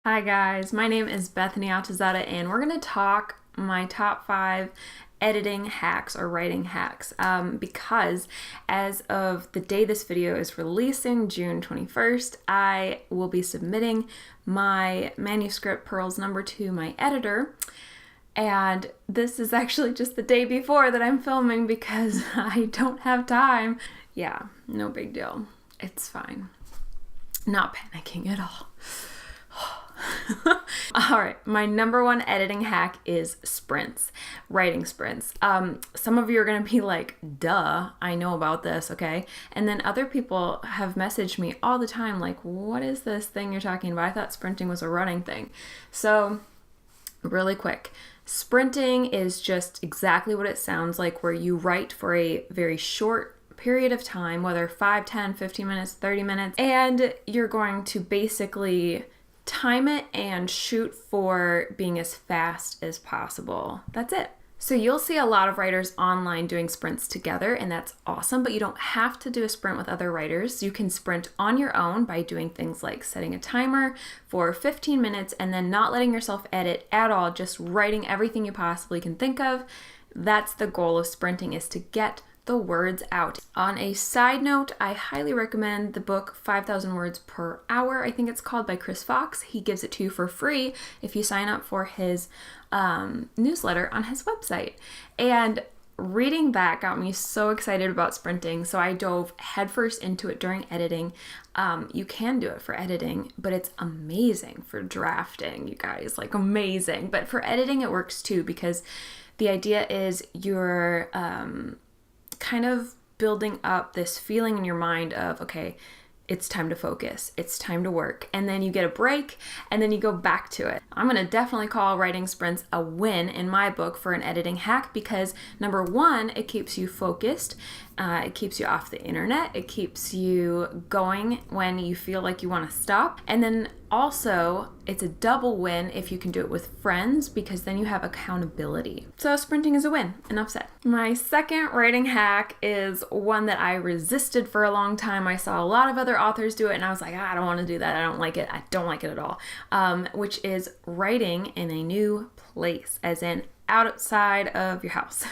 Hi guys, my name is Bethany Atazadeh and we're going to talk my top 5 editing hacks or writing hacks because as of the day this video is releasing, June 21st, I will be submitting my manuscript Pearls number 2, my editor. And this is actually just the day before that I'm filming because I don't have time. Yeah, no big deal. It's fine. Not panicking at all. All right, my number 1 editing hack is sprints, writing sprints. Some of you are going to be like, duh, I know about this, okay? And then other people have messaged me all the time like, what is this thing you're talking about? I thought sprinting was a running thing. So really quick, sprinting is just exactly what it sounds like, where you write for a very short period of time, whether 5, 10, 15 minutes, 30 minutes, and you're going to basically time it and shoot for being as fast as possible. That's it. So you'll see a lot of writers online doing sprints together, and that's awesome, but you don't have to do a sprint with other writers. You can sprint on your own by doing things like setting a timer for 15 minutes and then not letting yourself edit at all, just writing everything you possibly can think of. That's the goal of sprinting, is to get the words out. On a side note, I highly recommend the book 5,000 Words Per Hour, I think it's called, by Chris Fox. He gives it to you for free if you sign up for his newsletter on his website. And reading that got me so excited about sprinting, so I dove headfirst into it during editing. You can do it for editing, but it's amazing for drafting, you guys, like amazing. But for editing, it works too, because the idea is you're kind of building up this feeling in your mind of, okay, it's time to focus, it's time to work, and then you get a break and then you go back to it. I'm gonna definitely call writing sprints a win in my book for an editing hack because number 1, it keeps you focused, it keeps you off the internet, it keeps you going when you feel like you want to stop, and then also it's a double win if you can do it with friends because then you have accountability. So sprinting is a win, enough said. My second writing hack is one that I resisted for a long time. I saw a lot of other authors do it and I was like, I don't want to do that, I don't like it at all, which is writing in a new place, as in outside of your house.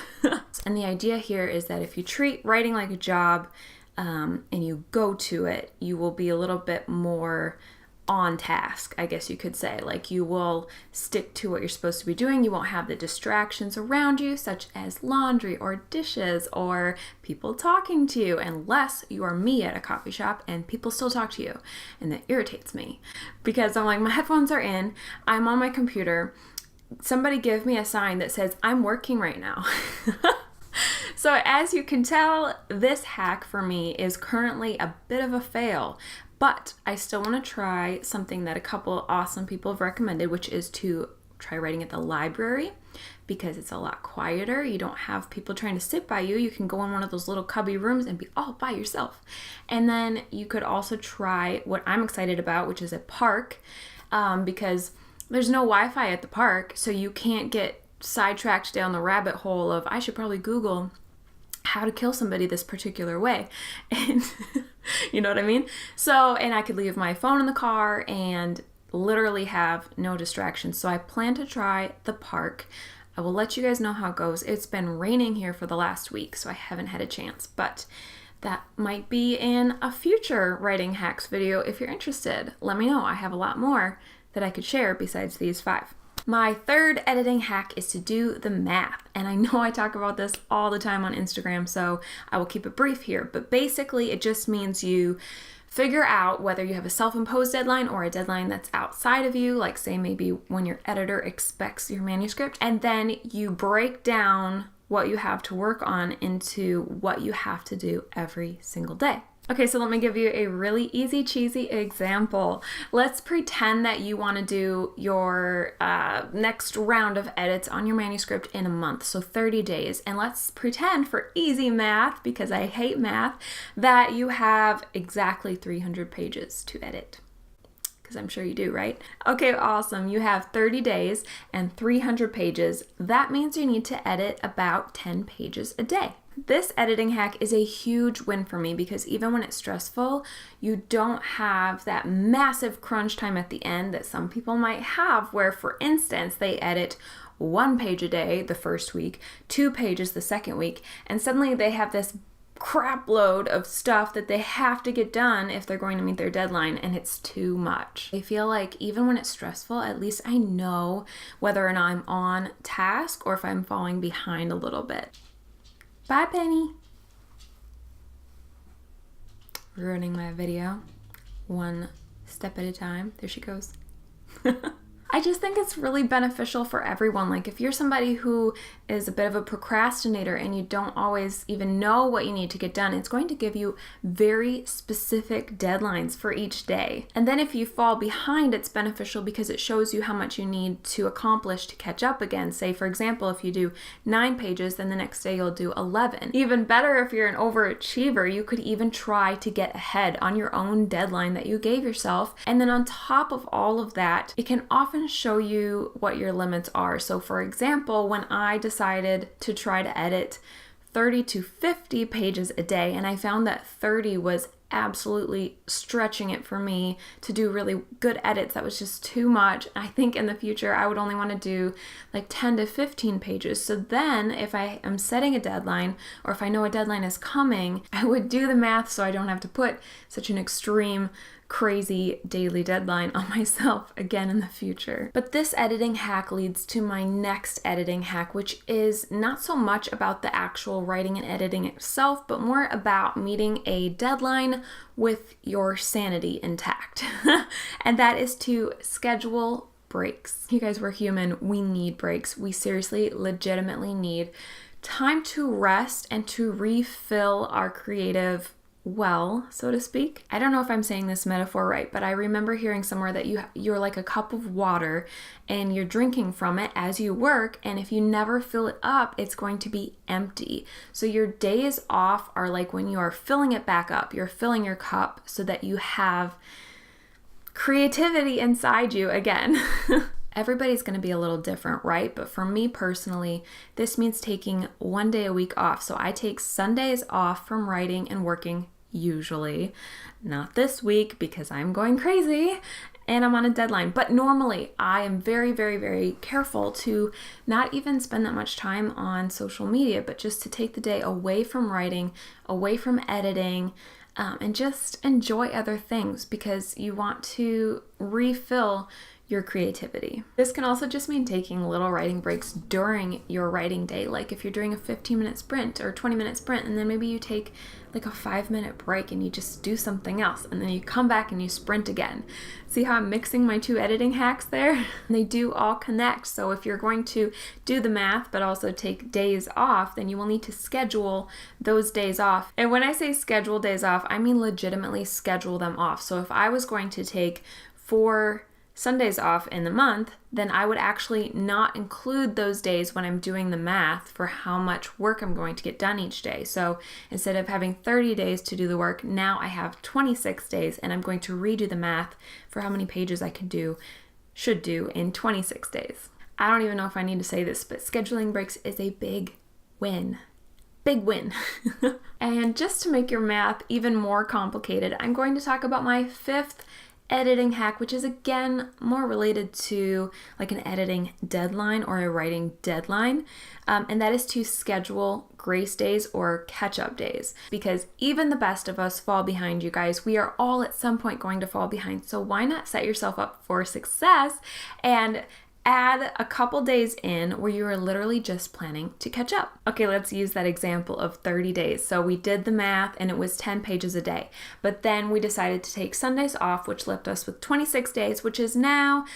And the idea here is that if you treat writing like a job and you go to it, you will be a little bit more on task, I guess you could say. Like, you will stick to what you're supposed to be doing. You won't have the distractions around you, such as laundry or dishes or people talking to you, unless you are me at a coffee shop and people still talk to you. And that irritates me because I'm like, my headphones are in, I'm on my computer, somebody give me a sign that says I'm working right now. So as you can tell, this hack for me is currently a bit of a fail, but I still want to try something that a couple awesome people have recommended, which is to try writing at the library because it's a lot quieter. You don't have people trying to sit by you. You can go in one of those little cubby rooms and be all by yourself. And then you could also try what I'm excited about, which is a park, because there's no Wi-Fi at the park, so you can't get sidetracked down the rabbit hole of, I should probably Google how to kill somebody this particular way. And you know what I mean? So, and I could leave my phone in the car and literally have no distractions. So I plan to try the park. I will let you guys know how it goes. It's been raining here for the last week, so I haven't had a chance, but that might be in a future writing hacks video. If you're interested, let me know. I have a lot more that I could share besides these 5. My third editing hack is to do the math. And I know I talk about this all the time on Instagram, so I will keep it brief here. But basically, it just means you figure out whether you have a self-imposed deadline or a deadline that's outside of you, like say maybe when your editor expects your manuscript, and then you break down what you have to work on into what you have to do every single day. Okay, so let me give you a really easy, cheesy example. Let's pretend that you want to do your next round of edits on your manuscript in a month, so 30 days. And let's pretend, for easy math, because I hate math, that you have exactly 300 pages to edit. Because I'm sure you do, right? Okay, awesome. You have 30 days and 300 pages. That means you need to edit about 10 pages a day. This editing hack is a huge win for me because even when it's stressful, you don't have that massive crunch time at the end that some people might have, where, for instance, they edit 1 page a day the first week, 2 pages the second week, and suddenly they have this crap load of stuff that they have to get done if they're going to meet their deadline, and it's too much. I feel like even when it's stressful, at least I know whether or not I'm on task or if I'm falling behind a little bit. Bye, Penny. Ruining my video. One step at a time. There she goes. I just think it's really beneficial for everyone. Like, if you're somebody who is a bit of a procrastinator and you don't always even know what you need to get done, it's going to give you very specific deadlines for each day. And then if you fall behind, it's beneficial because it shows you how much you need to accomplish to catch up again. Say, for example, if you do 9 pages, then the next day you'll do 11. Even better, if you're an overachiever, you could even try to get ahead on your own deadline that you gave yourself. And then on top of all of that, it can often show you what your limits are. So for example, when I decided to try to edit 30 to 50 pages a day, and I found that 30 was absolutely stretching it for me to do really good edits. That was just too much. I think in the future I would only want to do like 10 to 15 pages. So then if I am setting a deadline, or if I know a deadline is coming, I would do the math so I don't have to put such an extreme crazy daily deadline on myself again in the future. But this editing hack leads to my next editing hack, which is not so much about the actual writing and editing itself, but more about meeting a deadline with your sanity intact. And that is to schedule breaks. You guys, we're human. We need breaks. We seriously, legitimately need time to rest and to refill our creative well, so to speak. I don't know if I'm saying this metaphor right, but I remember hearing somewhere that you're like a cup of water and you're drinking from it as you work, and if you never fill it up, it's going to be empty. So your days off are like when you are filling it back up. You're filling your cup so that you have creativity inside you again. Everybody's going to be a little different, right? But for me personally, this means taking 1 day a week off. So I take Sundays off from writing and working, usually. Not this week because I'm going crazy and I'm on a deadline. But normally I am very, very, very careful to not even spend that much time on social media, but just to take the day away from writing, away from editing, and just enjoy other things because you want to refill your creativity. This can also just mean taking little writing breaks during your writing day. Like if you're doing a 15-minute sprint or 20-minute sprint, and then maybe you take like a 5-minute break and you just do something else, and then you come back and you sprint again. See how I'm mixing my 2 editing hacks there? They do all connect. So if you're going to do the math but also take days off, then you will need to schedule those days off. And when I say schedule days off, I mean legitimately schedule them off. So if I was going to take 4 Sundays off in the month, then I would actually not include those days when I'm doing the math for how much work I'm going to get done each day. So instead of having 30 days to do the work, now I have 26 days, and I'm going to redo the math for how many pages I should do in 26 days. I don't even know if I need to say this, but scheduling breaks is a big win. Big win. And just to make your math even more complicated, I'm going to talk about my 5th editing hack, which is again more related to like an editing deadline or a writing deadline, and that is to schedule grace days or catch-up days, because even the best of us fall behind, you guys. We are all at some point going to fall behind, so why not set yourself up for success and add a couple days in where you are literally just planning to catch up. Okay, let's use that example of 30 days. So we did the math and it was 10 pages a day. But then we decided to take Sundays off, which left us with 26 days, which is now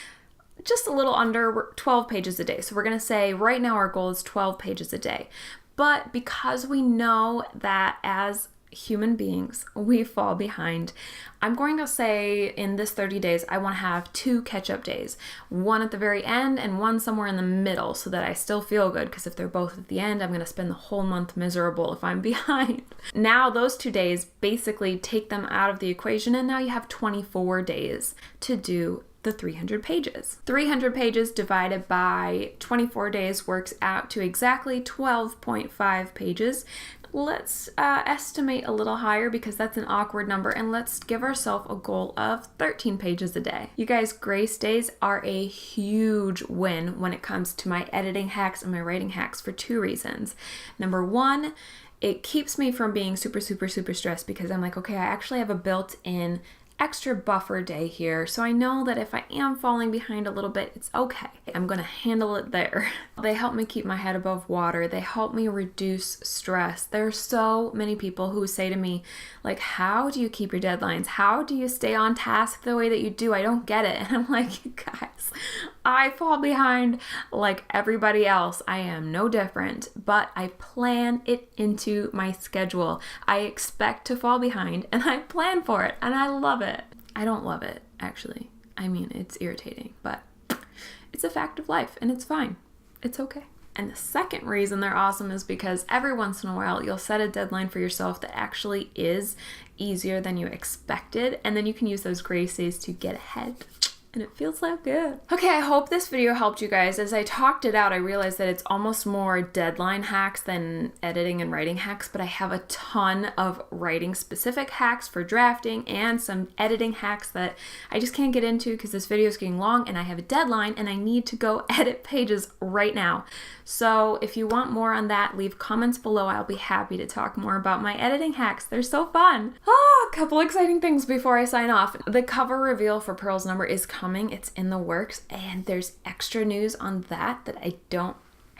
just a little under 12 pages a day. So we're going to say right now our goal is 12 pages a day. But because we know that as human beings, we fall behind, I'm going to say in this 30 days, I want to have 2 catch-up days, one at the very end and one somewhere in the middle, so that I still feel good, because if they're both at the end, I'm going to spend the whole month miserable if I'm behind. Now those 2 days basically take them out of the equation, and now you have 24 days to do the 300 pages. 300 pages divided by 24 days works out to exactly 12.5 pages. let's estimate a little higher because that's an awkward number, and let's give ourselves a goal of 13 pages a day. You guys, grace days are a huge win when it comes to my editing hacks and my writing hacks for 2 reasons. Number 1, it keeps me from being super stressed because I'm like, okay, I actually have a built-in extra buffer day here, so I know that if I am falling behind a little bit, it's okay. I'm gonna handle it there. They help me keep my head above water. They help me reduce stress. There are so many people who say to me, like, how do you keep your deadlines? How do you stay on task the way that you do? I don't get it. And I'm like, you guys, I fall behind like everybody else. I am no different, but I plan it into my schedule. I expect to fall behind and I plan for it, and I love it. I don't love it, actually. I mean, it's irritating, but it's a fact of life and it's fine. It's okay. And the second reason they're awesome is because every once in a while you'll set a deadline for yourself that actually is easier than you expected, and then you can use those grace days to get ahead. And it feels so good. Okay, I hope this video helped you guys. As I talked it out, I realized that it's almost more deadline hacks than editing and writing hacks, but I have a ton of writing specific hacks for drafting and some editing hacks that I just can't get into because this video is getting long and I have a deadline and I need to go edit pages right now. So if you want more on that, leave comments below. I'll be happy to talk more about my editing hacks. They're so fun. A couple exciting things before I sign off. The cover reveal for Pearl's number is coming. It's in the works, and there's extra news on that I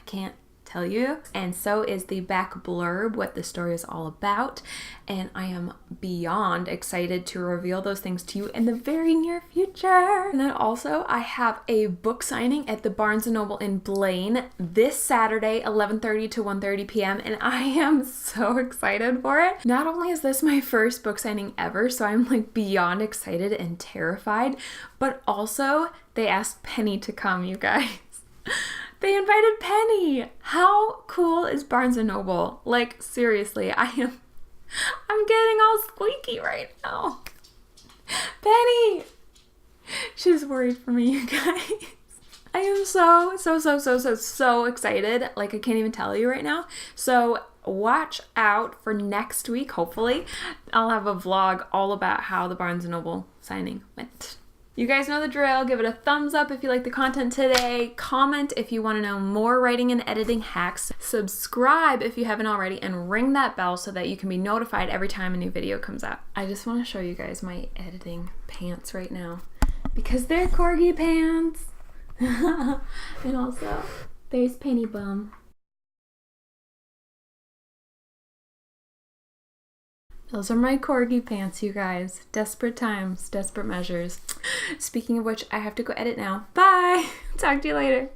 can't tell you. And so is the back blurb, what the story is all about. And I am beyond excited to reveal those things to you in the very near future. And then also I have a book signing at the Barnes & Noble in Blaine this Saturday, 11:30 to 1:30 p.m. And I am so excited for it. Not only is this my first book signing ever, so I'm like beyond excited and terrified, but also they asked Penny to come, you guys. They invited Penny. How cool is Barnes & Noble? Like, seriously, I'm getting all squeaky right now. Penny! She's worried for me, you guys. I am so excited. Like, I can't even tell you right now. So watch out for next week, hopefully. I'll have a vlog all about how the Barnes & Noble signing went. You guys know the drill. Give it a thumbs up if you like the content today. Comment if you want to know more writing and editing hacks. Subscribe if you haven't already, and ring that bell so that you can be notified every time a new video comes out. I just want to show you guys my editing pants right now because they're corgi pants. And also, there's Penny Bum. Those are my corgi pants, you guys. Desperate times, desperate measures. Speaking of which, I have to go edit now. Bye! Talk to you later.